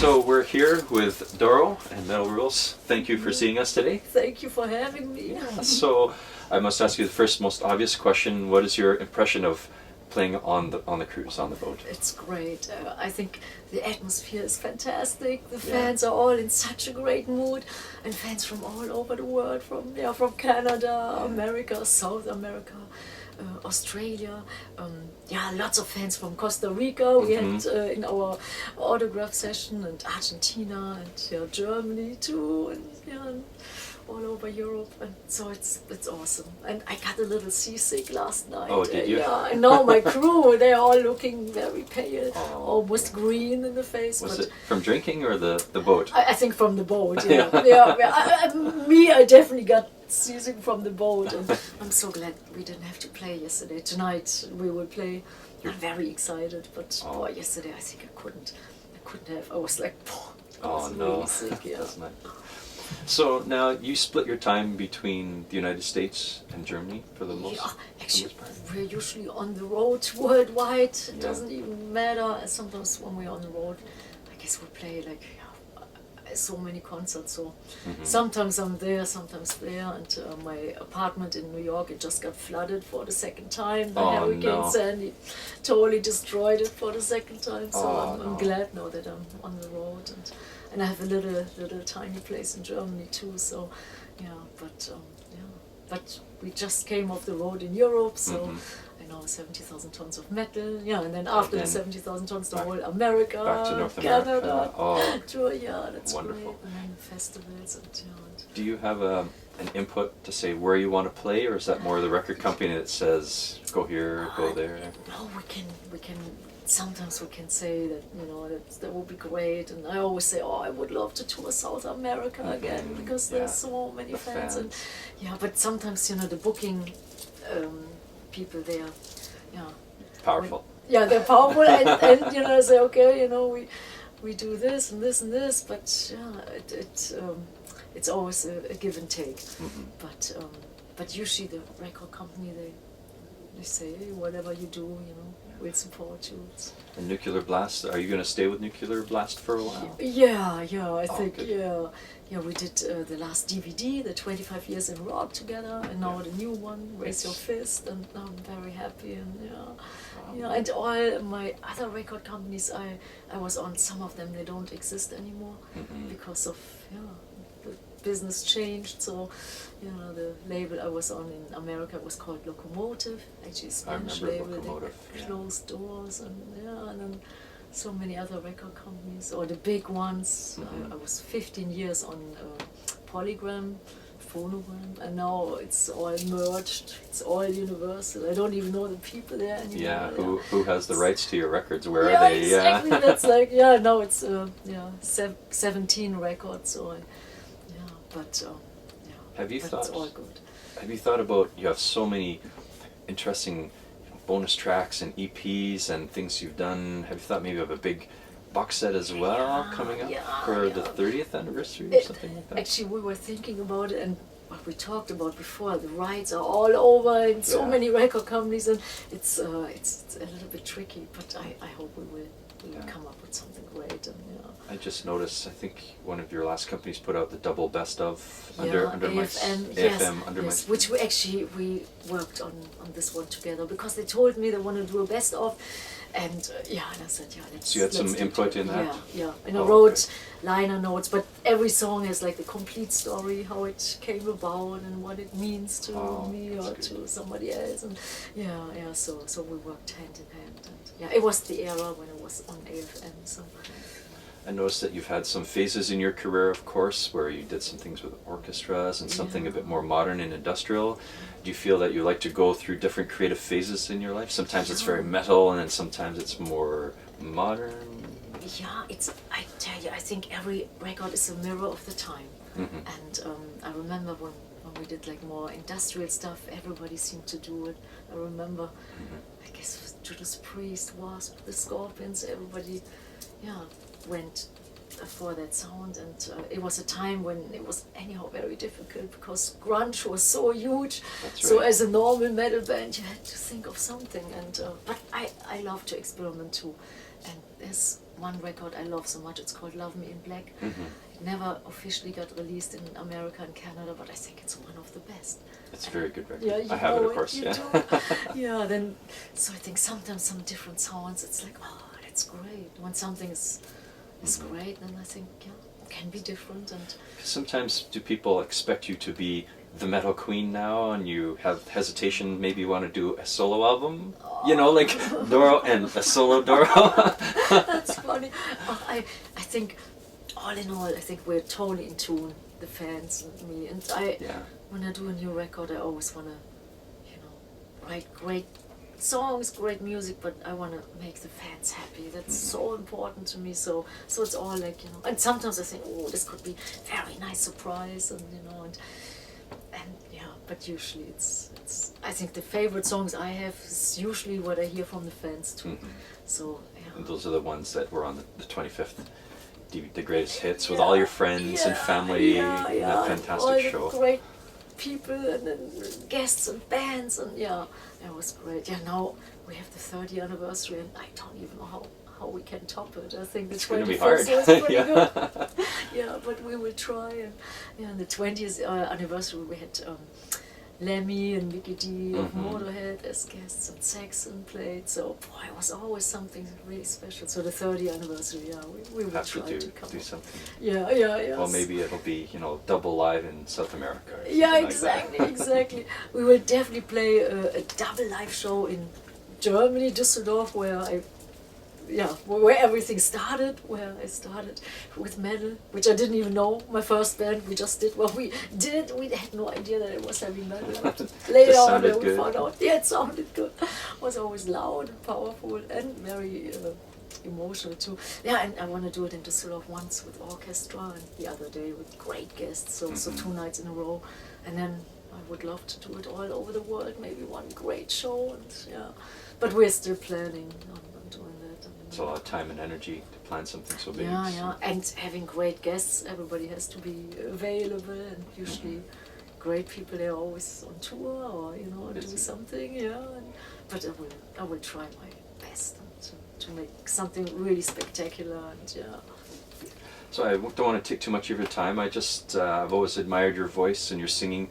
So we're here with Doro and Metal Rules. Thank you for seeing us today. Thank you for having me. So I must ask you the first most obvious question. What is your impression of playing on the cruise, on the boat? It's great. I think the atmosphere is fantastic. The fans are all in such a great mood, and fans from all over the world, from Canada, America, South America, Australia. Lots of fans from Costa Rica. We had in our autograph session, and Argentina, and Germany too, and all over Europe, and so it's awesome. And I got a little seasick last night. Oh, did you? Yeah, and now my crew, they're all looking very pale, almost green in the face. Was but it from drinking or the boat? I think from the boat, I definitely got seasick from the boat, and I'm so glad we didn't have to play yesterday. Tonight we will play. I'm very excited, but yesterday I think I couldn't have. I was like, I was really sick, That's nice. So now you split your time between the United States and Germany for the most part? Actually, we're usually on the road worldwide. It doesn't even matter. Sometimes when we're on the road, I guess we play like so many concerts. So sometimes I'm there, sometimes there. And my apartment in New York, it just got flooded for the second time. The Hurricane Sandy totally destroyed it for the second time. So I'm glad now that I'm on the road. And I have a little tiny place in Germany too, so but we just came off the road in Europe, so I know 70,000 tons of metal, and then after the 70,000 tons, the whole America, back to North Canada, America. tour, that's wonderful. great, and then festivals and Do you have an input to say where you want to play, or is that more the record company that says go here, go there? No, we can. Sometimes we can say that that would be great, and I always say, I would love to tour South America again because there's so many fans. And but sometimes the booking people, they are Powerful. They're powerful, and I say, okay, we do this and this and this, but it's always a give and take. But usually the record company, they say, hey, whatever you do, we'll support you. And Nuclear Blast, are you going to stay with Nuclear Blast for a while? I think, we did the last DVD, the 25 years in rock together, and now the new one, Raise Your Fist, and I'm very happy, and and all my other record companies I was on, some of them, they don't exist anymore because of, the business changed, so the label I was on in America was called Locomotive, actually a Spanish label. They closed doors, and then so many other record companies, or the big ones. I was 15 years on Polygram, Phonogram, and now it's all merged, it's all Universal. I don't even know the people there anymore. Who has the rights to your records? Where are they? Exactly. That's like, now it's 17 records, so but have you thought? It's all good. Have you thought about? You have so many interesting bonus tracks and EPs and things you've done. Have you thought maybe of a big box set as well coming up for the 30th anniversary or something like that? Actually, we were thinking about it, and what we talked about before. The rights are all over in so many record companies, and it's a little bit tricky. But I hope we will come up with something great. And I just noticed, I think one of your last companies put out the double best of under AFM, which we worked on this one together, because they told me they want to do a best of, and and I said, let's. So you had some input in that? And I wrote liner notes, but every song has like the complete story, how it came about and what it means to me or to somebody else, and so we worked hand in hand, and it was the era when it was on AFM, so. I noticed that you've had some phases in your career, of course, where you did some things with orchestras and something a bit more modern and industrial. Do you feel that you like to go through different creative phases in your life? Sometimes it's very metal, and then sometimes it's more modern. I tell you, I think every record is a mirror of the time. And I remember when we did like more industrial stuff, everybody seemed to do it. I remember, I guess Judas Priest, Wasp, the Scorpions, everybody, went for that sound, and it was a time when it was anyhow very difficult because grunge was so huge. So as a normal metal band, you had to think of something, and but I love to experiment too, And there's one record I love so much, it's called Love Me in Black. Mm-hmm. It never officially got released in America and Canada, but I think it's one of the best. It's a very good record. Yeah, you I have it, know of course. You Yeah. do. Yeah, then, so I think sometimes some different sounds, it's like, oh, that's great. When something is great, then I think, yeah, it can be different. And Sometimes do people expect you to be the metal queen now, and you have hesitation? Maybe you want to do a solo album. You know, like Doro and a solo Doro. that's funny. I think, all in all, I think we're totally in tune, the fans and me. And Yeah. when I do a new record, I always want to, write great songs, great music, but I want to make the fans happy. That's so important to me. So it's all like, and sometimes I think, oh, this could be very nice surprise, and and yeah, but usually it's I think the favorite songs I have is usually what I hear from the fans too. So yeah. And those are the ones that were on the 25th, the greatest hits, with all your friends and family. in that fantastic all show. The great people and then guests and bands, and yeah, it was great. Yeah, now we have the 30th anniversary, and I don't even know how we can top it. I think the It's gonna be 25th hard. was pretty Yeah. good. Yeah, but we will try. And yeah, on the 20th anniversary we had Lemmy and Mickey D of Motorhead as guests, and Saxon played. So boy, it was always something really special. So the 30th anniversary, yeah, we will Have try to to come do up. something. Yeah. Well, maybe it'll be double live in South America. Or Yeah, something exactly, like that. exactly. We will definitely play a double live show in Germany, Düsseldorf, where everything started, where I started with metal, which I didn't even know. My first band, we just did what we did. We had no idea that it was heavy metal. Later Just on, sounded we good. found out, yeah, it sounded good. It was always loud and powerful and very emotional too. Yeah, and I want to do it in Düsseldorf once with orchestra, and the other day with great guests. So 2 nights in a row, and then I would love to do it all over the world. Maybe one great show, and yeah. But we're still planning on doing that. It's a lot of time and energy to plan something so big. Yeah, so- yeah, and having great guests, everybody has to be available, and usually great people, they're always on tour or do Busy. something, yeah. But I will try my best to make something really spectacular, and yeah. So I don't want to take too much of your time. I've always admired your voice and your singing.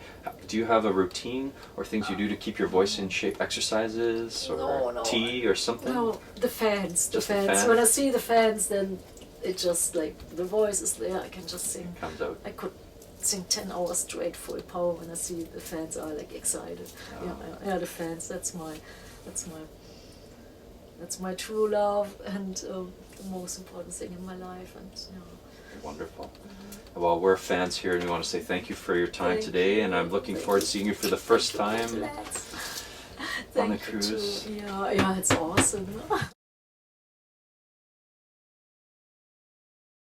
Do you have a routine or things you do to keep your voice in shape? Exercises or No. tea or something? No, the fans. Just the fans? When I see the fans, then it just like the voice is there. I can just sing. Comes out. I could sing 10 hours straight full power when I see the fans are like excited. Oh. Yeah, the fans. That's my true love, and the most important thing in my life. And Wonderful. Well, we're fans here, and we want to say thank you for your time Thank today. you. And I'm looking Thank forward you. to seeing you for the first Thank you, time lads. on the Thank you too. cruise. Yeah, it's awesome.